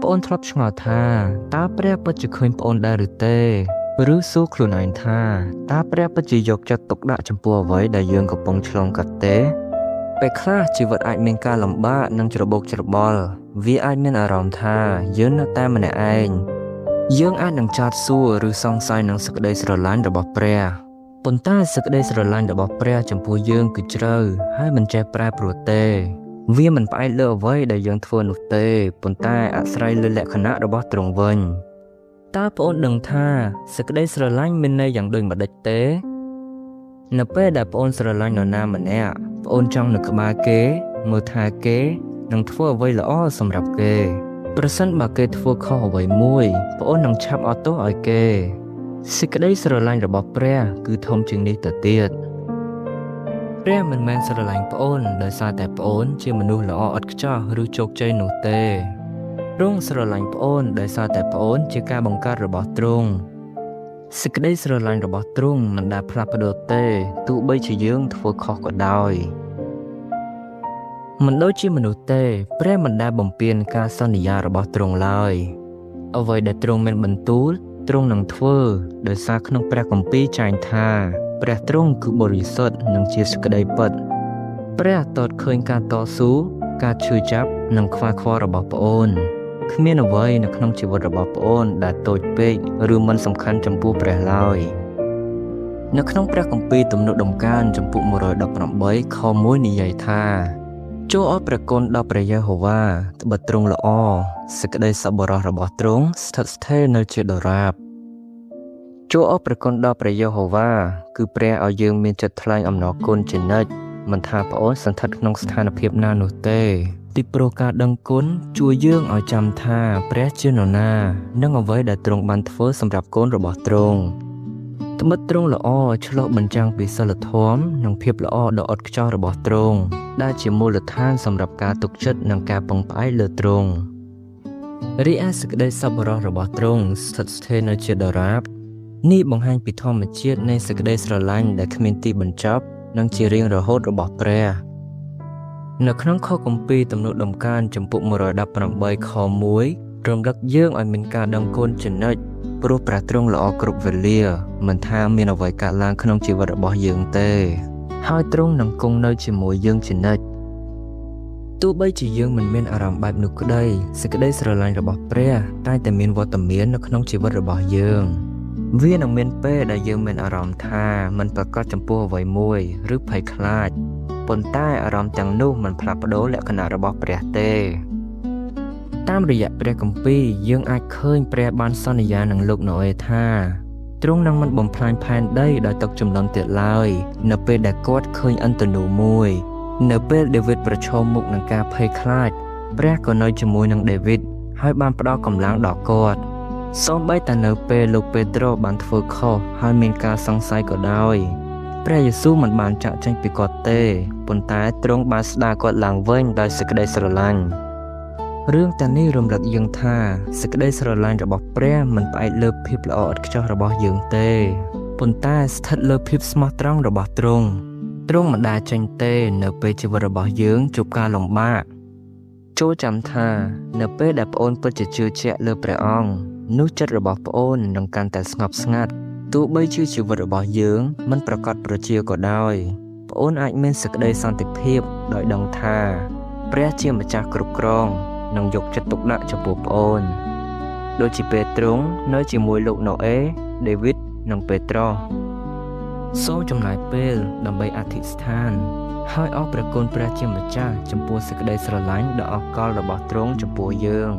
ប្អូនធ្លាប់ឆ្ងល់ថាតើព្រះពិតជាឃើញប្អូនដែរឬទេឬសួរខ្លួនឯងថាតើព្រះពិតជាយកចិត្តទុកដាក់ចំពោះអ្វីដែលយើងកំពុងឆ្លងកាត់ទេពេលខ្លះជីវិតអាចមានការលំបាកនិងច្របូកច្របល់វាអាចមានអារម្មណ៍ថាយើងនៅតែម្នាក់ឯងយើងអាចនឹងចោទសួរឬសង្ស័យនឹងសេចក្តីស្រឡាញ់របស់ព្រះប៉ុន្តែសេចក្តីស្រឡាញ់របស់ព្រះចំពោះយើងគឺជ្រៅហើយមិនចេះប្រែប្រួលទេវាមិនផ្អែកលើអ្វីដែលយើងធ្វើនោះទេប៉ុន្តែអាស្រ័យលើលក្ខណៈរបស់ទ្រង់វិញតើប្អូនដឹងថាសេចក្តីស្រឡាញ់មានន័យយ៉ាងដូចម្តេចទេនៅពេលដែលប្អូនស្រឡាញ់នរណាម្នាក់ប្អូនចង់នៅក្បែរគេមើលថែគេនិងធ្វើអ្វីល្អសម្រាប់គេប្រសិនបើគេធ្វើខុសអ្វីមួយប្អូននឹងឆាប់អត់ទោសឲ្យគេសេចក្តីស្រឡាញ់របស់ព្រះគឺធំជាងនេះទៅទៀតព្រះមិនមែនស្រឡាញ់ប្អូនដោយសារតែប្អូនជាមនុស្សល្អឥតខ្ចោះឬជោគជ័យនោះទេទ្រង់ស្រឡាញ់ប្អូនដោយសារតែប្អូនជាការបង្កើតរបស់ទ្រង់សេចក្តីស្រឡាញ់របស់ទ្រង់មិនដែលផ្លាស់ប្ដូរទេទោះបីជាយើងធ្វើខុសក៏ដោយមិនដូចជាមនុស្សទេព្រះមិនដែលបំពានការសន្យារបស់ទ្រង់ឡើយអ្វីដែលទ្រង់មានបន្ទូលទ្រង់នឹងធ្វើដោយសារក្នុងព្រះគម្ពីរចែងថាព្រះទ្រង់គឺបរិសុទ្ធនិងជាសេចក្តីពិតព្រះទតឃើញការតស៊ូការឈឺចាប់និងខ្វល់ខ្វល់របស់ប្អូនគ្មានអ្វីនៅក្នុងជីវិតរបស់ប្អូនដែលតូចពេកឬមិនសំខាន់ចំពោះព្រះឡើយនៅក្នុងព្រះគម្ពីរទំនុកដំកើងចំពុក118ខ1និយាយថាចូលអរព្រះគុណដល់ព្រះយេហូវ៉ាត្បិតទ្រង់ល្អសេចក្តីសប្បុរសរបស់ទ្រង់ស្ថិតស្ថេរនៅជាដរាបចូលអរព្រះគុណដល់ព្រះយេហូវ៉ាគឺព្រះឲ្យយើងមានចិត្តថ្លែងអំណរគុណជានិច្ចមិនថាប្អូនសន្តិដ្ឋក្នុងស្ថានភាពណានោះទេទីព្រោះការដឹងគុណជួយយើងឲ្យចាំថាព្រះជានរណានិងអ្វីដែលទ្រង់បានធ្វើសម្រាប់កូនរបស់ទ្រង់ត្បិតទ្រង់ល្អឆ្លុះបញ្ចាំងពីសិលធម៌និងភាពល្អដ៏ឥតខ្ចោះរបស់ទ្រង់ដែលជាមូលដ្ឋានសម្រាប់ការទុកចិត្តនិងការពឹងផ្អែកលើទ្រង់រីឯសេចក្តីសប្បុរសរបស់ទ្រង់ស្ថិតស្ថេរនៅជាដរាបនេះបង្ហាញពីធម្មជាតិនៃសេចក្តីស្រឡាញ់ដែលគ្មានទីបញ្ចប់និងជារៀងរហូតរបស់ព្រះនៅក្នុងខគម្ពីរទំនុកដំកើងចំពុក118ខ1រំលឹកយើងឲ្យមានការដឹងគុណជានិច្ចព្រោះព្រះទ្រង់ល្អគ្រប់វេលាមិនថាមានអ្វីកើតឡើងក្នុងជីវិតរបស់យើងទេហើយទ្រង់នឹងគង់នៅជាមួយយើងជានិច្ចទោះបីជាយើងមិនមានអារម្មណ៍បែបនោះក្តីសេចក្តីស្រឡាញ់របស់ព្រះតែងតែមានវត្តមាននៅក្នុងជីវិតរបស់យើងវានឹងមានពេលដែលយើងមានអារម្មណ៍ថាមិនប្រកបចំពោះអ្វីមួយឬភ័យខ្លាចប៉ុន្តែអារម្មណ៍ទាំងនោះមិនផ្លាស់ប្ដូរលក្ខណៈរបស់ព្រះទេតាមរយៈព្រះគម្ពីរយើងអាចឃើញព្រះបានសន្យានឹងលោកណូអេថាទ្រង់នឹងមិនបំផ្លាញផែនដីដោយទឹកជំនន់ទៀតឡើយនៅពេលដែលគាត់ឃើញឥន្ទនូមួយនៅពេលដាវីតប្រឈមមុខនឹងការភ័យខ្លាចព្រះក៏នៅជាមួយនឹងដាវីតហើយបានផ្ដល់កម្លាំងដល់គាត់សូម្បីតែនៅពេលលោកពេត្រុសបានធ្វើខុសហើយមានការសង្ស័យក៏ដោយព្រះយេស៊ូវមិនបានចាកចេញពីគាត់ទេប៉ុន្តែទ្រង់បានស្ដារគាត់ឡើងវិញដោយសេចក្តីស្រឡាញ់រឿងទាំងនេះរំលឹកយើងថាសេចក្តីស្រឡាញ់របស់ព្រះមិនផ្អែកលើភាពល្អឥតខ្ចោះរបស់យើងទេប៉ុន្តែស្ថិតលើភាពស្មោះត្រង់របស់ទ្រង់មិនដែលចេញទេនៅពេលជីវិតរបស់យើងជួបការលំបាកចូលចាំថានៅពេលដែលប្អូនពិតជាជឿជាក់លើព្រះអង្គនោះចិត្តរបស់ប្អូននឹងកាន់តែស្ងប់ស្ងាត់ទោះបីជាជីវិតរបស់យើងមិនប្រកបប្រជាក៏ដោយប្អូនអាចមានសេចក្តីសន្តិភាពដោយដឹងថាព្រះជាម្ចាស់គ្រប់គ្រងនិងយកចិត្តទុកដាក់ចំពោះប្អូនដូចជាពេលទ្រង់នៅជាមួយលោកណូអេដាវីតនិងពេត្រុសសូមចំណាយពេលដើម្បីអធិស្ឋានហើយអរព្រះគុណព្រះជាម្ចាស់ចំពោះសេចក្តីស្រឡាញ់ដ៏អស់កលរបស់ទ្រង់ចំពោះយើង